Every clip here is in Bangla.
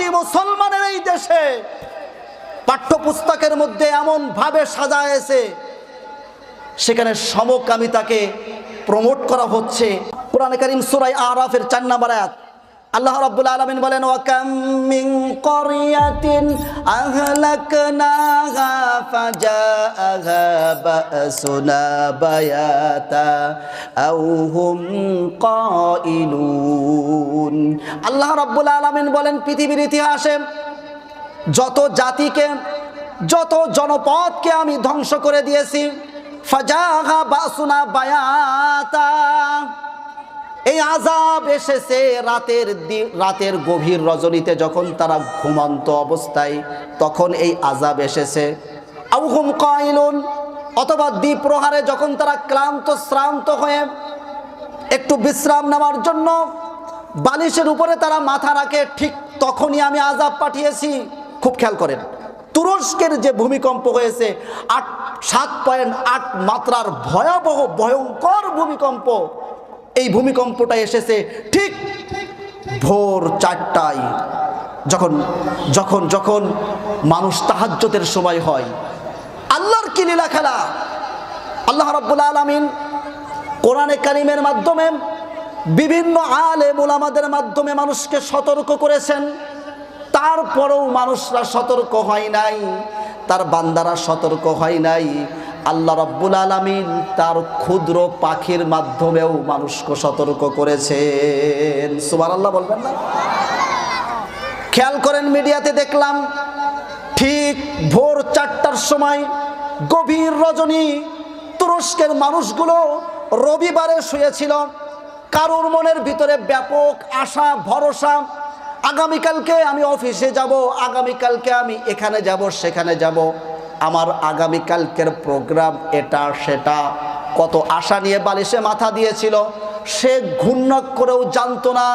কোটি মুসলমানের এই দেশে পাঠ্যপুস্তকের মধ্যে এমন ভাবে সাজায়েছে, সেখানে সমকামিতাকে প্রমোট করা হচ্ছে। কোরআনে কারীম সূরা আরাফের 4 নম্বর আয়াত আল্লাহ রাব্বুল আলামিন বলেন, ওয়া কাম মিন ক্বরিয়াতিন আহলাকনাহা ফাজাআহা বাসুনা বায়াতা আও হুম কাইলুন। আল্লাহ রাব্বুল আলামিন বলেন, পৃথিবীর ইতিহাসে যত জাতিকে, যত জনপদকে আমি ধ্বংস করে দিয়েছি, ফাজাআহা বাসুনা বায়াতা, এই আযাব এসেছে রাতের গভীর রজনীতে, যখন তারা ঘুমন্ত অবস্থায় তখন এই আযাব এসেছে। আও হুম কাইলুন, অথবা দ্বীপ প্রহারে যখন তারা ক্লান্ত শ্রান্ত হয়ে একটু বিশ্রাম নেওয়ার জন্য বালিশের উপরে তারা মাথা রাখে, ঠিক তখনই আমি আযাব পাঠিয়েছি। খুব খেয়াল করেন, তুরস্কের যে ভূমিকম্প হয়েছে 7.8 মাত্রার ভয়াবহ ভয়ঙ্কর ভূমিকম্প, এই ভূমিকম্পটা এসেছে ঠিক ভোর 4টায়, যখন মানুষ তাহাজ্জুদের সময় হয়। আল্লাহর কি লীলা খেলা! আল্লাহ রাব্বুল আলামিন কোরআনে কারীমের মাধ্যমে, বিভিন্ন আলেম উলামাদের মাধ্যমে মানুষকে সতর্ক করেছেন, তারপরেও মানুষরা সতর্ক হয় নাই, তার বান্দারা সতর্ক হয় নাই। আল্লাহ রাব্বুল আলামিন তার ক্ষুদ্র পাখির মাধ্যমেও মানুষকে সতর্ক করেছেন। সুবহানাল্লাহ বলবেন না? খেয়াল করেন, মিডিয়াতে দেখলাম ঠিক ভোর 4টার সময় গভীর রজনী, তুরস্কের মানুষগুলো রবিবারে শুয়েছিল, কারোর মনের ভিতরে ব্যাপক আশা ভরসা, আগামীকালকে আমি অফিসে যাব, আগামীকালকে আমি এখানে যাব সেখানে যাব, আমার আগামীকালকের প্রোগ্রাম এটা সেটা, কত আশা নিয়ে বালিশে মাথা দিয়েছিল। সে ঘূর্ণা করেও জানতো না,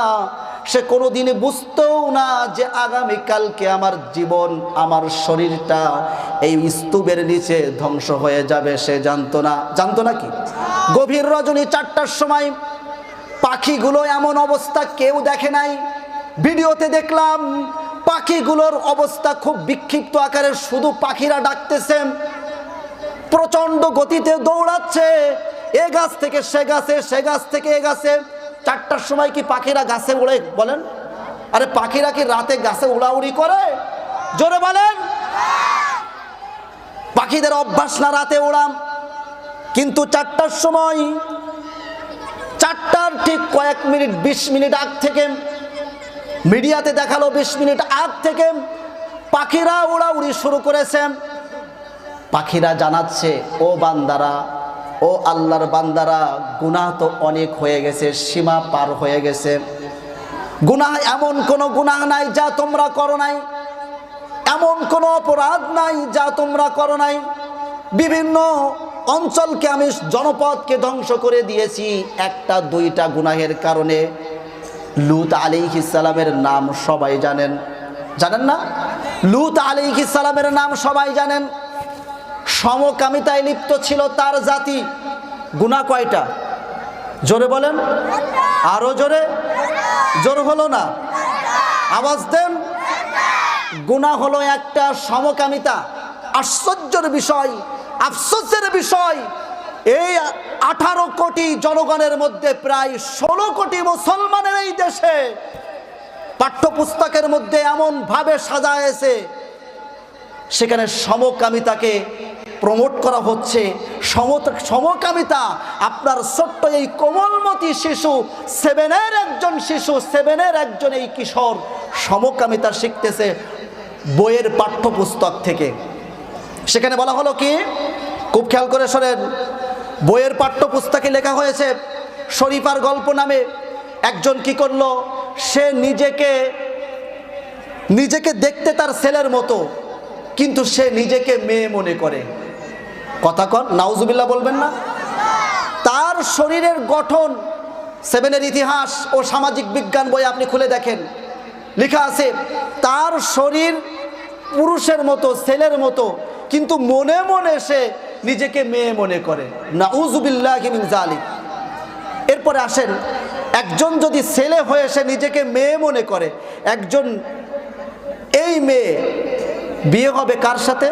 সে কোনোদিনই বুঝতেও না যে আগামীকালকে আমার জীবন, আমার শরীরটা এই স্তূপের নিচে ধ্বংস হয়ে যাবে। সে জানতো না কি? গভীর রজনী 4টার সময় পাখিগুলো এমন অবস্থা কেউ দেখে নাই। ভিডিওতে দেখলাম পাখিগুলোর অবস্থা খুব বিক্ষিপ্ত আকারে, শুধু পাখিরা ডাকতেছে, প্রচন্ড গতিতে দৌড়াচ্ছে, এ গাছ থেকে সে গাছে, সে গাছ থেকে এ গাছে। 4টার সময় কি পাখিরা গাছে উড়ে? বলেন, আরে পাখিরা কি রাতে গাছে উড়াউড়ি করে? জোরে বলেন। পাখিদের অভ্যাস না রাতে উড়াম, কিন্তু 4টার সময়, 4টার ঠিক কয়েক মিনিট 20 মিনিট আগ থেকে, মিডিয়াতে দেখালো 20 মিনিট আগ থেকে পাখিরা উড়াউড়ি শুরু করেছে। পাখিরা জানাচ্ছে, ও বান্দারা, ও আল্লাহর বান্দারা, গুনাহ তো অনেক হয়ে গেছে, সীমা পার হয়ে গেছে। গুনাহ, এমন কোনো গুনাহ নাই যা তোমরা করো নাই, এমন কোনো অপরাধ নাই যা তোমরা করো নাই। বিভিন্ন অঞ্চলকে আমি, জনপদকে ধ্বংস করে দিয়েছি 1-2টা গুনাহের কারণে। লূত আলাইহিস সালামের নাম সবাই জানেন না? লূত আলাইহিস সালামের নাম সবাই জানেন। সমকামিতায় লিপ্ত ছিল তার জাতি। গুনাহ কয়টা? জোরে বলেন, আরো জোরে। জোর হলো না, আওয়াজ দেন। গুনাহ হলো একটা, সমকামিতা। আশ্চর্যের বিষয়, আফসোসের বিষয়, এই 18 কোটি জনগণের মধ্যে প্রায় 16 কোটি মুসলমানের এই দেশে পাঠ্যপুস্তকের মধ্যে এমন ভাবে সাজায়েছে, সেখানে সমকামিতাকে প্রমোট করা হচ্ছে। সমকামিতা, আপনার ছোট্ট এই কোমলমতি শিশু, 7-এর একজন শিশু, 7-এর একজন এই কিশোর সমকামিতা শিখতেছে বইয়ের পাঠ্যপুস্তক থেকে। সেখানে বলা হলো কি, খুব খেয়াল করে শোনেন, বইয়ের পাঠ্যপুস্তকে লেখা হয়েছে, শরীফার গল্প নামে একজন কি করলো, সে নিজেকে দেখতে তার ছেলের মতো, কিন্তু সে নিজেকে মেয়ে মনে করে। কথা কন, নাউজুবিল্লাহ বলবেন না? তার শরীরের গঠন, 7-এর ইতিহাস ও সামাজিক বিজ্ঞান বই আপনি খুলে দেখেন, লেখা আছে তার শরীর পুরুষের মতো, ছেলের মতো, কিন্তু মনে মনে সে নিজেকে মেয়ে মনে করে। নাউজুবিল্লাহি মিন যালিক। এরপরে আসেন, একজন যদি ছেলে হয়ে সে নিজেকে মেয়ে মনে করে, একজন এই মেয়ে বিয়ে হবে কার সাথে?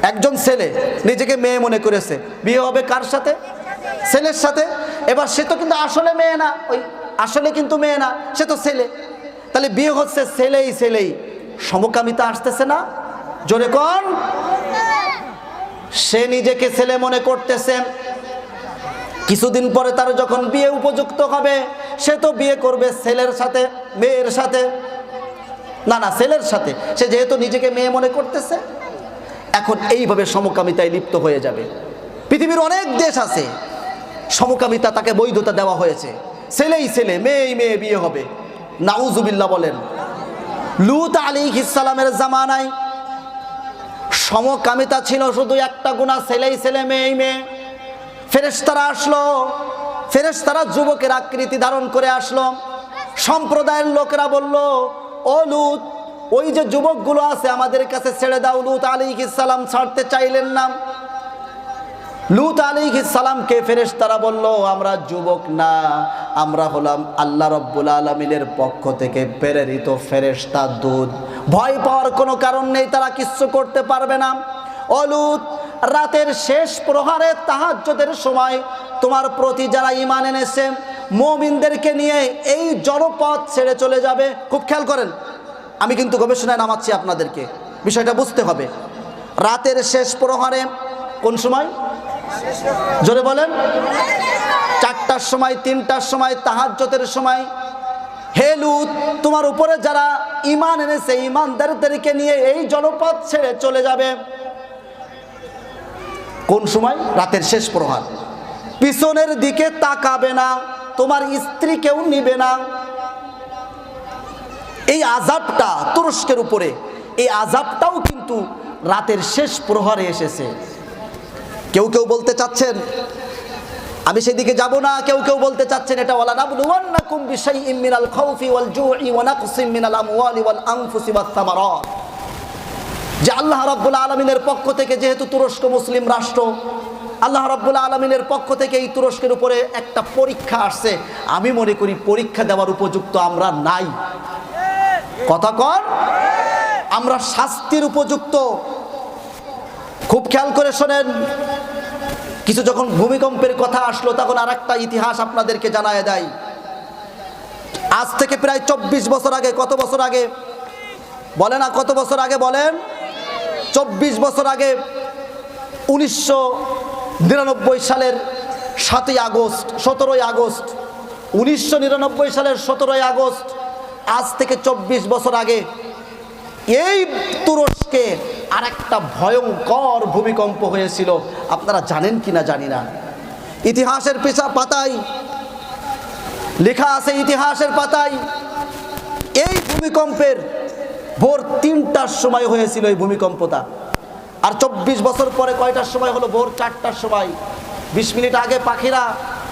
একজন ছেলে নিজেকে মেয়ে মনে করেছে, বিয়ে হবে কার সাথে? ছেলের সাথে। এবার সে তো কিন্তু আসলে মেয়ে না, ওই আসলে কিন্তু মেয়ে না, সে তো ছেলে। তাহলে বিয়ে হচ্ছে ছেলেই, সমকামিতা আসতেছে না? জোরে কোন? সে নিজেকে ছেলে মনে করতেছে, কিছুদিন পরে তার যখন বিয়ে উপযুক্ত হবে, সে তো বিয়ে করবে ছেলের সাথে, মেয়ের সাথে না, ছেলের সাথে। সে যেহেতু নিজেকে মেয়ে মনে করতেছে, এখন এইভাবে সমকামিতায় লিপ্ত হয়ে যাবে। পৃথিবীর অনেক দেশ আছে সমকামিতা তাকে বৈধতা দেওয়া হয়েছে, ছেলে মেয়ে বিয়ে হবে। নাউজুবিল্লাহ বলেন। লূত আলাইহিস সালামের জামানায় সমকামিতা ছিল শুধু একটা গুনাহ, ছেলে মেয়ে। ফেরেশতারা আসলো, ফেরেশতারা যুবকের আকৃতি ধারণ করে আসলো। সম্প্রদায়ের লোকেরা বলল, ও লূত, ওই যে যুবকগুলো আছে আমাদের কাছে ছেড়ে দাও। লূত আলাইহিস সালাম ছাড়তে চাইলেন না। লূত আলাইহিস সালামকে ফেরেশতারা বলল, আমরা যুবক না, আমরা হলাম আল্লাহ রাব্বুল আলামিনের পক্ষ থেকে প্রেরিত ফেরেশতা দূত। ভয় পাওয়ার কোনো কারণ নেই, তারা কিচ্ছু করতে পারবে না। ও লূত, রাতের শেষ প্রহরে তাহাজ্জুদের সময় তোমার প্রতি যারা ঈমান এনেছে মুমিনদেরকে নিয়ে এই জনপদ ছেড়ে চলে যাবে। খুব খেয়াল করেন, আমি কিন্তু গবেষণায় নামাচ্ছি আপনাদেরকে, বিষয়টা বুঝতে হবে। রাতের শেষ প্রহরে, কোন সময়? জোরে বলেন। 4টার সময়, 3টার সময়, তাহাজ্জুদের সময়। হে লূত, তোমার উপরে যারা ঈমান এনেছে ঈমানদারদেরকে নিয়ে এই জনপদ ছেড়ে চলে যাবে। কোন সময়? রাতের শেষ প্রহর। পিছনের দিকে তাকাবে না, তোমার স্ত্রী কেউ নিবে না। এই আযাবটা তুরস্কের উপরে, এই আযাবটাও কিন্তু রাতের শেষ প্রহরে এসেছে। কেউ বলতে চাচ্ছেন আমি সেদিকে যাব না, কেউ বলতে চাচ্ছেন এটা ওয়ালা নাবলুওয়ান্নাকুম বিশাইইম মিনাল খাউফি ওয়াল জুই ওয়া নাকসিম মিনাল আমওয়ালি ওয়াল আনফুসি ওয়াত সামারাত। যে আল্লাহ রাব্বুল আলামিনের পক্ষ থেকে, যেহেতু তুরস্ক মুসলিম রাষ্ট্র, আল্লাহ রাব্বুল আলামিনের পক্ষ থেকে এই তুরস্কের উপরে একটা পরীক্ষা আসছে। আমি মনে করি পরীক্ষা দেওয়ার উপযুক্ত আমরা নাই। কথা কর, আমরা শাস্তির উপযুক্ত। খুব খেয়াল করে শোনেন, কিছু যখন ভূমিকম্পের কথা আসলো তখন আরেকটা ইতিহাস আপনাদেরকে জানায় দেয়। আজ থেকে প্রায় 24 বছর আগে, কত বছর আগে বলে না, কত বছর আগে বলেন? 24 বছর আগে 1999 সালের 7ই আগস্ট, 17ই আগস্ট, 1999 সালের 17ই আগস্ট, আজ থেকে 24 বছর আগে এই তুরস্কে আরেকটা ভয়ঙ্কর ভূমিকম্প হয়েছিল। আপনারা জানেন কিনা জানি না, ইতিহাসের পাতায় লেখা আছে, ইতিহাসের পাতায় এই ভূমিকম্পের ভোর 3টার সময় হয়েছিল এই ভূমিকম্পটা। আর 24 বছর পরে কয়টার সময় হলো? ভোর 4টার সময়। 20 মিনিট আগে পাখিরা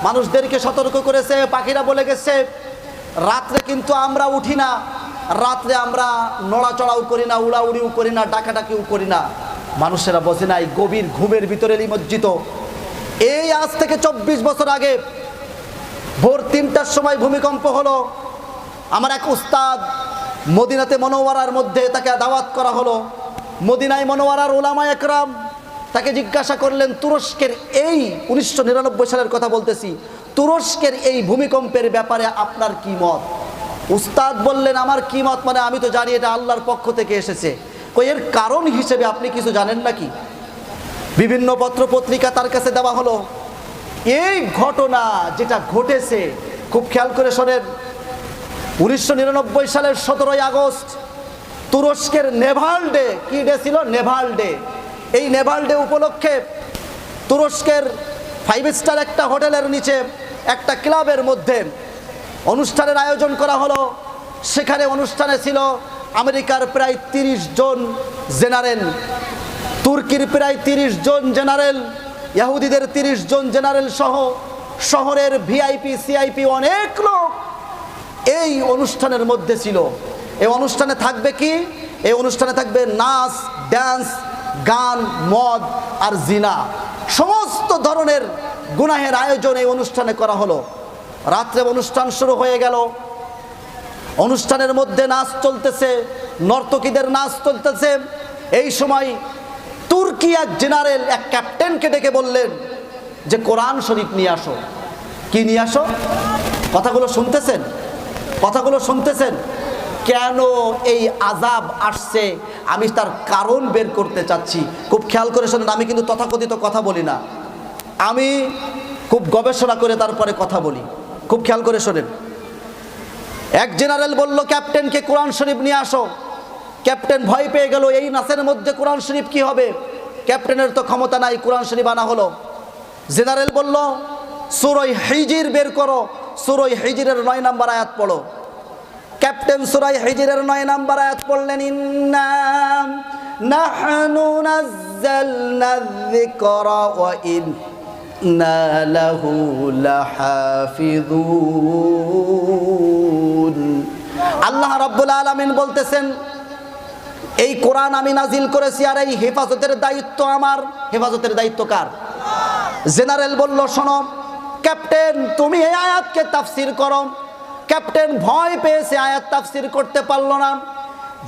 মানুষদেরকে সতর্ক করেছে। পাখিরা বলে গেছে, রাত্রে কিন্তু আমরা উঠি না, রাত্রে আমরা নড়াচড়াও করি না, উড়াউড়িও করি না, ডাকাডাকিও করি না। মানুষেরা বোঝে না, এই গভীর ঘুমের ভিতরে নিমজ্জিত। এই আজ থেকে 24 বছর আগে ভোর 3টার সময় ভূমিকম্প হলো। আমার এক উস্তাদ মদিনাতে মনোয়ারার মধ্যে, তাকে দাওয়াত করা হলো। মদিনায় মনোয়ারার উলামায়ে একরাম তাকে জিজ্ঞাসা করলেন, তুরস্কের এই 1999 সালের কথা বলতেছি, তুরস্কের এই ভূমিকম্পের ব্যাপারে আপনার কি মত? উস্তাদ বললেন, আমার কি মত মানে আমি তো জানি এটা আল্লাহর পক্ষ থেকে এসেছে। এর কারণ হিসেবে আপনি কিছু জানেন নাকি? বিভিন্ন পত্র পত্রিকা তার কাছে দেওয়া হলো। এই ঘটনা যেটা ঘটেছে, খুব খেয়াল করে শোনেন, 1999 সালের 17ই আগস্ট তুরস্কের নেভাল ডে। কি ডে ছিল? নেভাল ডে। এই নেভাল ডে উপলক্ষে তুরস্কের 5 স্টার একটা হোটেলের নিচে একটা ক্লাবের মধ্যে অনুষ্ঠানের আয়োজন করা হলো। সেখানে অনুষ্ঠানে ছিল আমেরিকার প্রায় 30 জন জেনারেল, তুর্কির প্রায় 30 জন জেনারেল, ইহুদিদের 30 জন জেনারেল সহ শহরের ভিআইপি সিআইপি অনেক লোক এই অনুষ্ঠানের মধ্যে ছিল। এই অনুষ্ঠানে থাকবে কি? এই অনুষ্ঠানে থাকবে নাচ, ড্যান্স, গান, মদ আর জিনা, সমস্ত ধরনের গুনাহের আয়োজন এই অনুষ্ঠানে করা হলো। রাত্রে অনুষ্ঠান শুরু হয়ে গেল। অনুষ্ঠানের মধ্যে নাচ চলতেছে, নর্তকীদের নাচ চলতেছে। এই সময় তুর্কি এক জেনারেল এক ক্যাপ্টেনকে ডেকে বললেন যে কোরআন শরীফ নিয়ে আসো। কি নিয়ে আসো? কথাগুলো শুনতেছেন? কথাগুলো শুনতেছেন? কেন এই আযাব আসছে আমি তার কারণ বের করতে চাচ্ছি। খুব খেয়াল করে শোনেন, আমি কিন্তু তথাকথিত কথা বলি না, আমি খুব গবেষণা করে তারপরে কথা বলি। খুব খেয়াল করে শোনেন। এক জেনারেল বলল ক্যাপ্টেনকে কোরআন শরীফ নিয়ে আসো। ক্যাপ্টেন ভয় পেয়ে গেল, এই নাচের মধ্যে কোরআন শরীফ কি হবে? ক্যাপ্টেনের তো ক্ষমতা নাই, কোরআন শরীফ আনা হলো। জেনারেল বলল সূরা হিজর বের করো, সূরা হিজরের 9 নম্বর আয়াত পড়ো। ক্যাপ্টেন সূরা হিজরের 9 নম্বর আয়াত পড়লেন, ইন্না নাহনু নাযালনা যিকরা ওয়া ইন্না লাহু লাহাফিযুন। আল্লাহ রাব্বুল আলামিন বলতেছেন এই কোরআন আমি নাজিল করেছি আর এই হেফাজতের দায়িত্ব আমার। হেফাজতের দায়িত্ব কার? জেনারেল বলল শোনো ক্যাপ্টেন, তুমি এই আয়াতকে তাফসির করো। ক্যাপ্টেন ভয় পেয়েছে, আয়াত তাফসির করতে পারল না।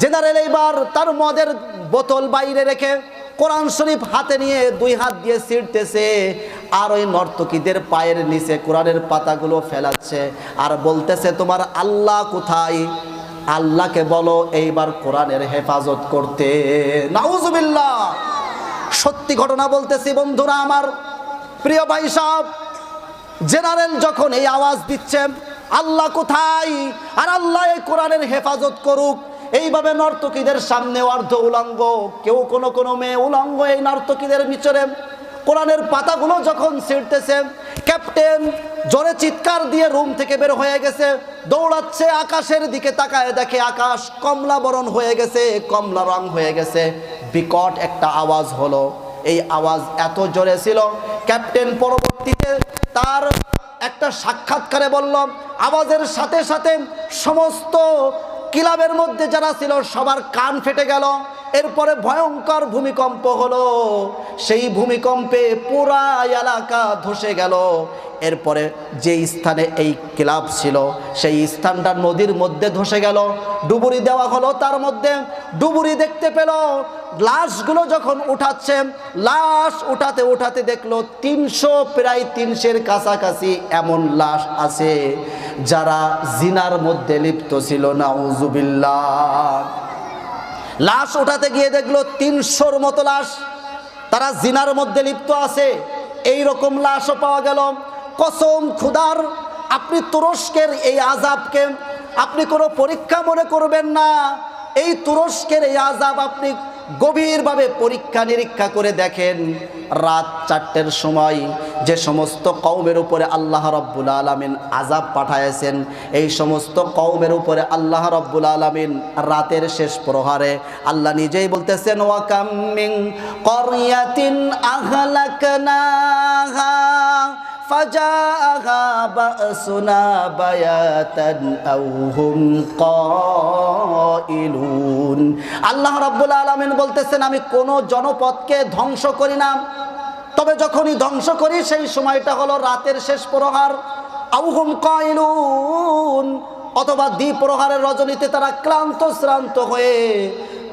জেনারেল এইবার তার মদের বোতল বাইরে রেখে কোরআন শরীফ হাতে নিয়ে 2 হাত দিয়ে ছিঁড়তেছে, আর ওই নর্তকীদের পায়ের নিচে কোরআনের পাতাগুলো ফেলাচ্ছে আর বলতেছে তোমার আল্লাহ কোথায়? আল্লাহকে বলো এইবার কোরআনের হেফাজত করতে। নাউজুবিল্লাহ। সত্যি ঘটনা বলতেছি বন্ধুরা আমার, প্রিয় ভাই সাহেব। জেনারেল যখন এই আওয়াজ দিচ্ছে আল্লাহ কোথায়, আর আল্লাহ এই কোরআনের হেফাজত করুক, এইভাবে নর্তকীদের সামনে অর্ধ উলঙ্গ, কেউ কোনো মেয়ে উলঙ্গ, এই নর্তকীদের ভিতরে কোরআনের পাতাগুলো যখন ছিঁড়তেছে, ক্যাপ্টেন জোরে চিৎকার দিয়ে রুম থেকে বের হয়ে গেছে, দৌড়াচ্ছে, আকাশের দিকে তাকায় দেখে আকাশ কমলা বরণ হয়ে গেছে, কমলা রং হয়ে গেছে। বিকট একটা আওয়াজ হলো। এই আওয়াজ এত জোরে ছিল, ক্যাপ্টেন পরবর্তীতে তার একটা সাক্ষাৎকারে বলল আওয়াজের সাথে সাথে সমস্ত ক্লাবের মধ্যে যারা ছিল সবার কান ফেটে গেল। এরপরে ভয়ঙ্কর ভূমিকম্প হলো, সেই ভূমিকম্পে পুরা এলাকা ধসে গেল। এরপরে যে স্থানে এই ক্লাব ছিল সেই স্থানটা নদীর মধ্যে ধসে গেল, ডুবুরি দেওয়া হলো। তার মধ্যে ডুবুরি দেখতে পেল, লাশগুলো যখন উঠাচ্ছে, লাশ উঠাতে উঠাতে দেখলো 300, প্রায় 300-এর কাছাকাছি এমন লাশ আছে যারা জিনার মধ্যে লিপ্ত ছিল। নাউজুবিল্লাহ। লাশ উঠাতে গিয়ে দেখলো 300-র মতো লাশ তারা জিনার মধ্যে লিপ্ত আছে। এই রকম লাশও পাওয়া গেল। কসম খুদার, আপনি তুরস্কের এই আযাবকে আপনি কোনো পরীক্ষা মনে করবেন না। এই তুরস্কের এই আযাব আপনি গভীরভাবে পরীক্ষা নিরীক্ষা করে দেখেন। রাত 4টের সময় যে সমস্ত কওমের উপরে আল্লাহ রাব্বুল আলামিন আযাব পাঠায়েছেন, এই সমস্ত কওমের উপরে আল্লাহ রাব্বুল আলামিন রাতের শেষ প্রহরে আল্লাহ নিজেই বলতেছেন ওয়া কাম মিন ক্বরিয়াতিন আহলাকনাহা ফাজাআহা বাসুনা বায়াতান আও হুম কাইলুন। আল্লাহ রাব্বুল আলামিন বলতেছেন আমি কোন জনপদকে ধ্বংস করি না, তবে যখনই ধ্বংস করি সেই সময়টা হলো রাতের শেষ প্রহর। আও হুম কাইলুন, অথবা দ্বিপ্রহরের রজনীতে তারা ক্লান্ত শ্রান্ত হয়ে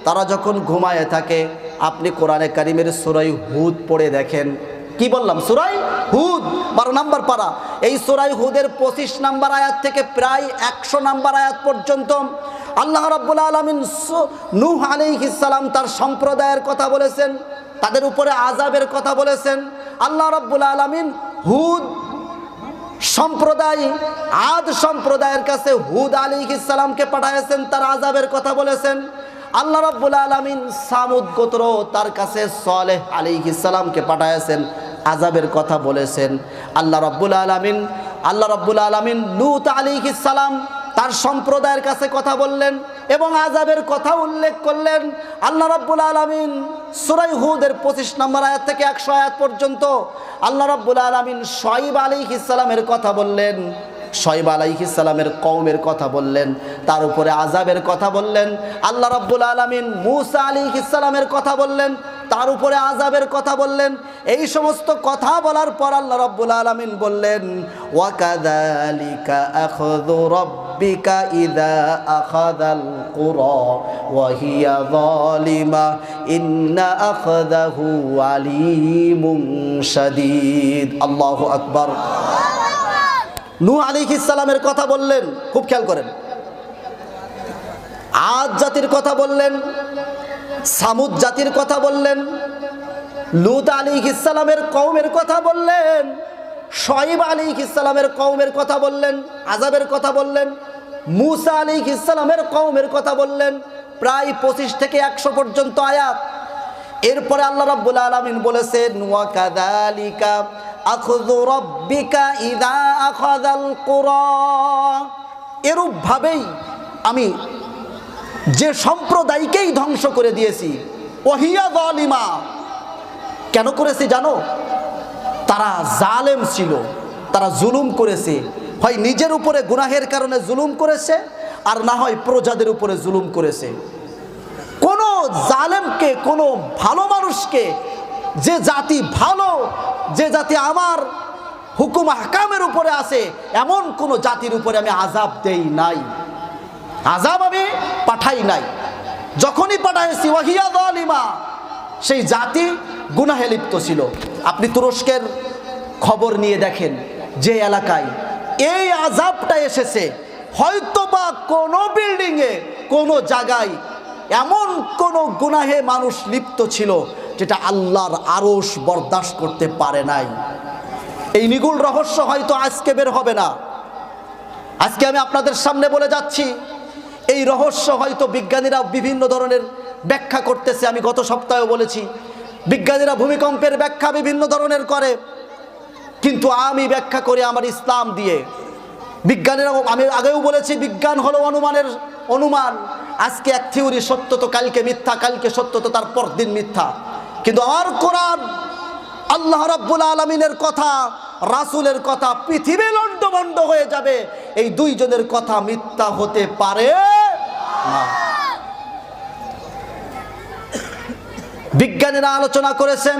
তারা যখন ঘুমায় থাকে। আপনি কোরআনে কারিমের সূরা হুদ পড়ে দেখেন। কি বললাম? সূরা হুদ 12 নম্বর পারা। এই সূরা হুদের 25 নম্বর আয়াত থেকে প্রায় 100 নম্বর আয়াত পর্যন্ত আল্লাহ রাব্বুল আলামিন নূহ আলাইহিস সালাম তার সম্প্রদায়ের কথা বলেছেন, তাদের উপরে আযাবের কথা বলেছেন। আল্লাহ রাব্বুল আলামিন হুদ সম্প্রদায়, আদ সম্প্রদায়ের কাছে হুদ আলাইহিস সালামকে পাঠায়েছেন, তার আযাবের কথা বলেছেন। আল্লাহ রাব্বুল আলামিন সামুদ গোত্র, তার কাছে সালেহ আলাইহিস সালামকে পাঠায়েছেন, আযাবের কথা বলেছেন। আল্লাহ রাব্বুল আলামিন লূত আলাইহিস সালাম তার সম্প্রদায়ের কাছে কথা বললেন এবং আযাবের কথা উল্লেখ করলেন। আল্লাহ রাব্বুল আলামিন সূরা হুদের 25 নম্বর আয়াত থেকে 100 আয়াত পর্যন্ত আল্লাহ রাব্বুল আলামিন শুআয়ব আলাইহিস সালামের কথা বললেন, শুআয়ব আলাইহিস সালামের কওমের কথা বললেন, তার উপরে আযাবের কথা বললেন। আল্লাহ রাব্বুল আলামিন মূসা আলাইহিস সালামের কথা বললেন, তার উপরে আযাবের কথা বললেন। এই সমস্ত কথা বলার পর আল্লাহ রাব্বুল আলামিন বললেন ওয়া কাযালিকা আখযু রাব্বিকা ইযা আখাযাল কুরা ওয়া হিয়া যালিমা ইন্না আখাযাহু আলীমুন শাদীদ। আল্লাহু আকবার। নূহ আলাইহিস সালামের কথা বললেন, খুব খেয়াল করেন। আদ জাতির কথা বললেন, সামুদ জাতির কথা বললেন, লূত আলাইহিস সালামের কওমের কথা বললেন, শুআয়ব আলাইহিস সালামের কওমের কথা বললেন, আযাবের কথা বললেন, মূসা আলাইহিস সালামের কওমের কথা বললেন, প্রায় 25 থেকে 100 পর্যন্ত আয়াত। এরপরে আল্লাহ রাব্বুল আলামিন বলেছেন ওয়া কাযালিকা আখযু রাব্বিকা ইযা আখাযাল কুরা, এরূপ ভাবেই আমি যে সম্প্রদায়কেই ধ্বংস করে দিয়েছি। ওয়াহিয়া যালিমা, কেন করেছি জানো? তারা জালেম ছিল, তারা জুলুম করেছে। হয় নিজের উপরে গুনাহের কারণে জুলুম করেছে, আর না হয় প্রজাদের উপরে জুলুম করেছে। কোনো জালেমকে, কোনো ভালো মানুষকে, যে জাতি ভালো, যে জাতি আমার হুকুম আহকামের উপরে আছে, এমন কোন জাতির উপরে আমি আযাব দেই নাই, আযাব আমি পাঠাই নাই। যখনই পাঠাইছি ওয়াহিয়া যালিমা, সেই জাতি গুনাহে লিপ্ত ছিল। আপনি তুরস্কের খবর নিয়ে দেখেন, যে এলাকায় এই আযাবটা এসেছে, হয়তোবা কোনো বিল্ডিংয়ে, কোনো জায়গায় এমন কোনো গুনাহে মানুষ লিপ্ত ছিল যেটা আল্লাহর আরশ বরদাস্ত করতে পারে নাই। এই নিগুল রহস্য হয়তো আজকে বের হবে না। আজকে আমি আপনাদের সামনে বলে যাচ্ছি, এই রহস্য হয়তো বিজ্ঞানীরা বিভিন্ন ধরনের ব্যাখ্যা করতেছে। আমি গত সপ্তাহেও বলেছি, বিজ্ঞানীরা ভূমিকম্পের ব্যাখ্যা বিভিন্ন ধরনের করে, কিন্তু আমি ব্যাখ্যা করি আমার ইসলাম দিয়ে। বিজ্ঞানীরা, আমি আগেও বলেছি, বিজ্ঞান হলো অনুমানের অনুমান। আজকে এক থিওরি সত্য তো কালকে মিথ্যা, কালকে সত্য তো তার পরদিন মিথ্যা। কিন্তু আমার কোরআন, আল্লাহ রাব্বুল আলামিনের কথা, রাসূলের কথা, পৃথিবী লন্ডভন্ড হয়ে যাবে, এই দুইজনের কথা মিথ্যা হতে পারে না। বিজ্ঞানীরা আলোচনা করেছেন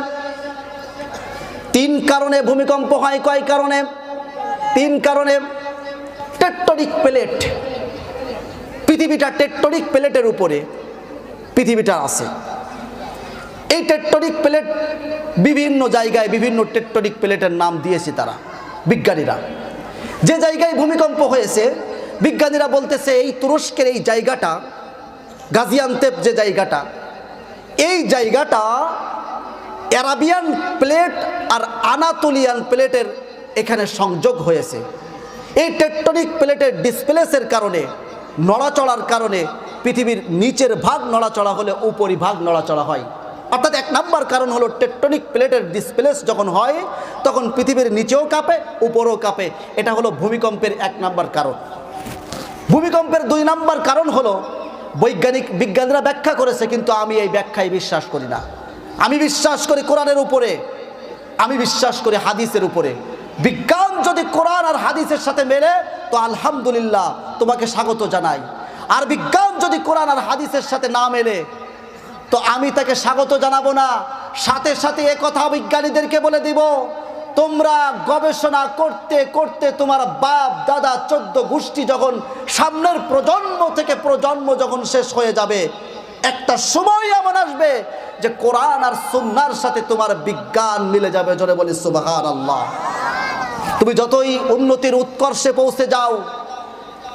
3 কারণে ভূমিকম্প হয়। কয় কারণে? 3 কারণে। টেকটনিক প্লেট, পৃথিবীটা টেকটনিক প্লেটের উপরে পৃথিবীটা আছে। এই টেকটনিক প্লেট বিভিন্ন জায়গায় বিভিন্ন টেকটনিক প্লেটের নাম দিয়েছে তারা, বিজ্ঞানীরা। যে জায়গায় ভূমিকম্প হয়েছে, বিজ্ঞানীরা বলতেছে এই তুরস্কের এই জায়গাটা, গাজিয়ান্তেপ যে জায়গাটা, এই জায়গাটা অ্যারাবিয়ান প্লেট আর আনাতোলিয়ান প্লেটের এখানে সংযোগ হয়েছে। এই টেকটনিক প্লেটের ডিসপ্লেসের কারণে, নড়াচড়ার কারণে, পৃথিবীর নিচের ভাগ নড়াচড়া হলে উপরিভাগ নড়াচড়া হয়। অর্থাৎ 1 নাম্বার কারণ হলো টেকটনিক প্লেটের ডিসপ্লেস যখন হয়, তখন পৃথিবীর নিচেও কাঁপে, উপরেও কাঁপে। এটা হলো ভূমিকম্পের 1 নাম্বার কারণ। ভূমিকম্পের 2 নাম্বার কারণ হলো, বিজ্ঞানীরা ব্যাখ্যা করেছে, কিন্তু আমি এই ব্যাখ্যায় বিশ্বাস করি না। আমি বিশ্বাস করি কোরআনের উপরে, আমি বিশ্বাস করি হাদিসের উপরে। বিজ্ঞান যদি কোরআন আর হাদিসের সাথে মেলে তো আলহামদুলিল্লাহ, তোমাকে স্বাগত জানাই। আর বিজ্ঞান যদি কোরআন আর হাদিসের সাথে না মেলে তো আমি তাকে স্বাগত জানাবো না। সাথে সাথে একথা বিজ্ঞানীদেরকে বলে দিব, তোমরা গবেষণা করতে করতে তোমার বাপ দাদা 14 গোষ্ঠী যখন, সামনের প্রজন্ম থেকে প্রজন্ম যখন শেষ হয়ে যাবে, একটা সময় এমন আসবে যে কোরআন আর সুন্নাহর সাথে তোমার বিজ্ঞান মিলে যাবে। জোরে বলি সুবহানাল্লাহ। তুমি যতই উন্নতির উৎকর্ষে পৌঁছে যাও,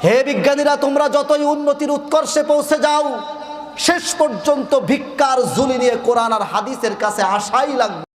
হে বিজ্ঞানীরা, তোমরা যতই উন্নতির উৎকর্ষে পৌঁছে যাও, শেষ পর্যন্ত ভিক্ষার ঝুলি নিয়ে কোরআন আর হাদিসের কাছে আসাই লাগবে।